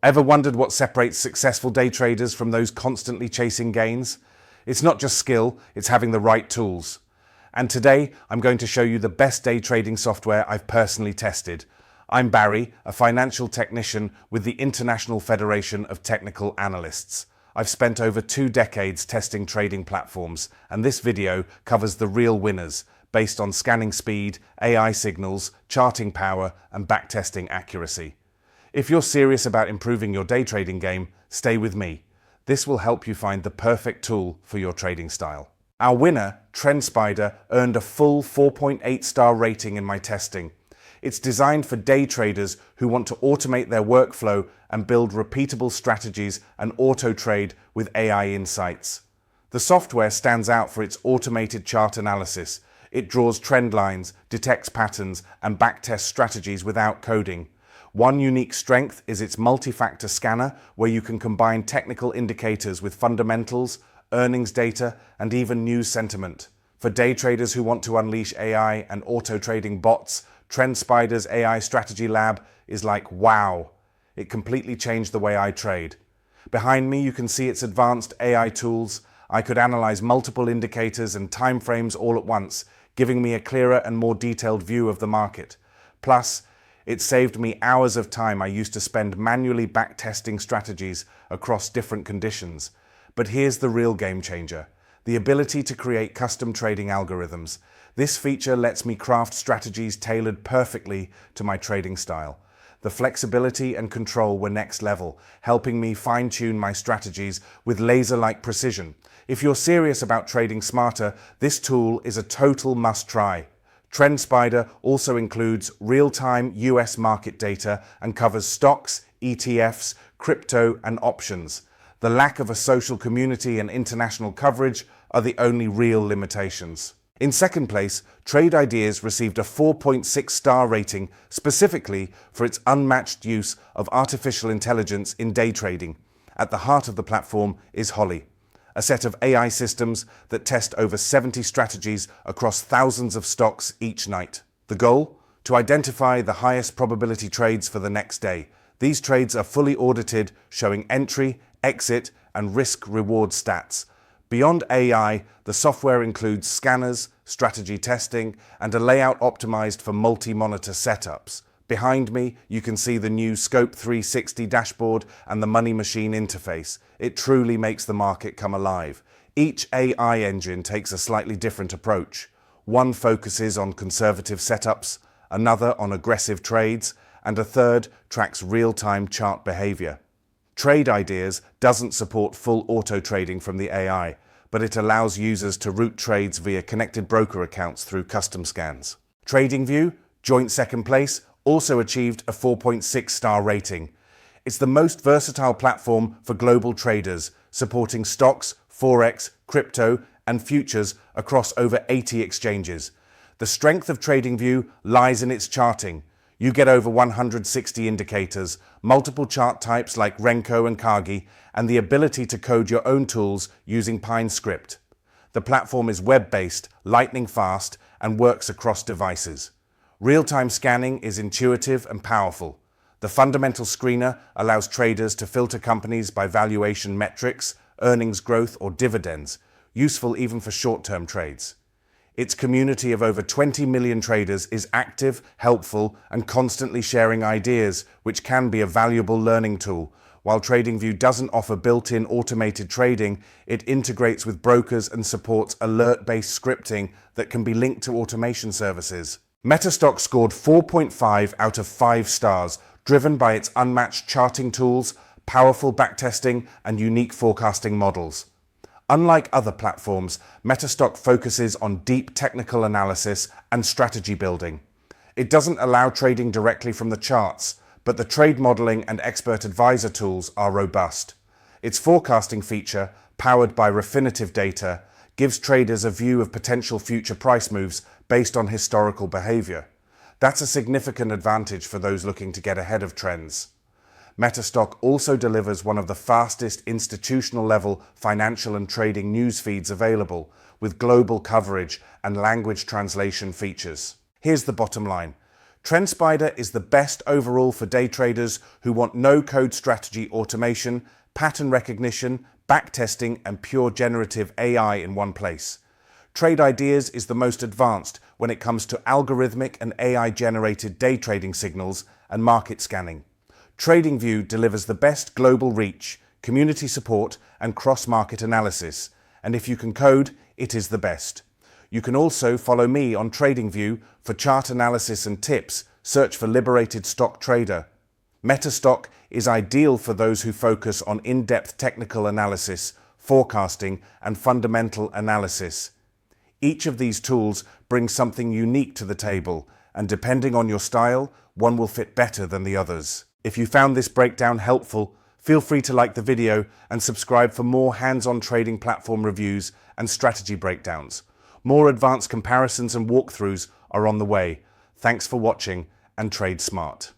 Ever wondered what separates successful day traders from those constantly chasing gains? It's not just skill, it's having the right tools. And today, I'm going to show you the best day trading software I've personally tested. I'm Barry, a financial technician with the International Federation of Technical Analysts. I've spent over 2 decades testing trading platforms, and this video covers the real winners, based on scanning speed, AI signals, charting power, and backtesting accuracy. If you're serious about improving your day trading game, stay with me. This will help you find the perfect tool for your trading style. Our winner, TrendSpider, earned a full 4.8-star rating in my testing. It's designed for day traders who want to automate their workflow and build repeatable strategies and auto-trade with AI insights. The software stands out for its automated chart analysis. It draws trend lines, detects patterns, and backtests strategies without coding. One unique strength is its multi-factor scanner, where you can combine technical indicators with fundamentals, earnings data, and even news sentiment. For day traders who want to unleash AI and auto-trading bots, TrendSpider's AI Strategy Lab is like wow. It completely changed the way I trade. Behind me, you can see its advanced AI tools. I could analyze multiple indicators and timeframes all at once, giving me a clearer and more detailed view of the market. Plus, it saved me hours of time I used to spend manually backtesting strategies across different conditions. But here's the real game changer: the ability to create custom trading algorithms. This feature lets me craft strategies tailored perfectly to my trading style. The flexibility and control were next level, helping me fine-tune my strategies with laser-like precision. If you're serious about trading smarter, this tool is a total must-try. TrendSpider also includes real-time US market data and covers stocks, ETFs, crypto, and options. The lack of a social community and international coverage are the only real limitations. In second place, Trade Ideas received a 4.6-star rating specifically for its unmatched use of artificial intelligence in day trading. At the heart of the platform is Holly, a set of AI systems that test over 70 strategies across thousands of stocks each night. The goal? To identify the highest probability trades for the next day. These trades are fully audited, showing entry, exit, and risk-reward stats. Beyond AI, the software includes scanners, strategy testing, and a layout optimized for multi-monitor setups. Behind me, you can see the new Scope 360 dashboard and the Money Machine interface. It truly makes the market come alive. Each AI engine takes a slightly different approach. One focuses on conservative setups, another on aggressive trades, and a third tracks real-time chart behavior. Trade Ideas doesn't support full auto-trading from the AI, but it allows users to route trades via connected broker accounts through custom scans. TradingView, joint second place, also achieved a 4.6-star rating. It's the most versatile platform for global traders, supporting stocks, Forex, crypto, and futures across over 80 exchanges. The strength of TradingView lies in its charting. You get over 160 indicators, multiple chart types like Renko and Kagi, and the ability to code your own tools using Pine Script. The platform is web-based, lightning fast, and works across devices. Real-time scanning is intuitive and powerful. The fundamental screener allows traders to filter companies by valuation metrics, earnings growth, or dividends, useful even for short-term trades. Its community of over 20 million traders is active, helpful, and constantly sharing ideas, which can be a valuable learning tool. While TradingView doesn't offer built-in automated trading, it integrates with brokers and supports alert-based scripting that can be linked to automation services. MetaStock scored 4.5 out of 5 stars, driven by its unmatched charting tools, powerful backtesting, and unique forecasting models. Unlike other platforms, MetaStock focuses on deep technical analysis and strategy building. It doesn't allow trading directly from the charts, but the trade modeling and expert advisor tools are robust. Its forecasting feature, powered by Refinitiv data, gives traders a view of potential future price moves based on historical behavior. That's a significant advantage for those looking to get ahead of trends. MetaStock also delivers one of the fastest institutional-level financial and trading news feeds available, with global coverage and language translation features. Here's the bottom line. TrendSpider is the best overall for day traders who want no-code strategy automation, pattern recognition, backtesting, and pure generative AI in one place. Trade Ideas is the most advanced when it comes to algorithmic and AI-generated day trading signals and market scanning. TradingView delivers the best global reach, community support, and cross-market analysis. And if you can code, it is the best. You can also follow me on TradingView for chart analysis and tips. Search for Liberated Stock Trader. MetaStock is ideal for those who focus on in-depth technical analysis, forecasting, and fundamental analysis. Each of these tools brings something unique to the table, and depending on your style, one will fit better than the others. If you found this breakdown helpful, feel free to like the video and subscribe for more hands-on trading platform reviews and strategy breakdowns. More advanced comparisons and walkthroughs are on the way. Thanks for watching, and trade smart.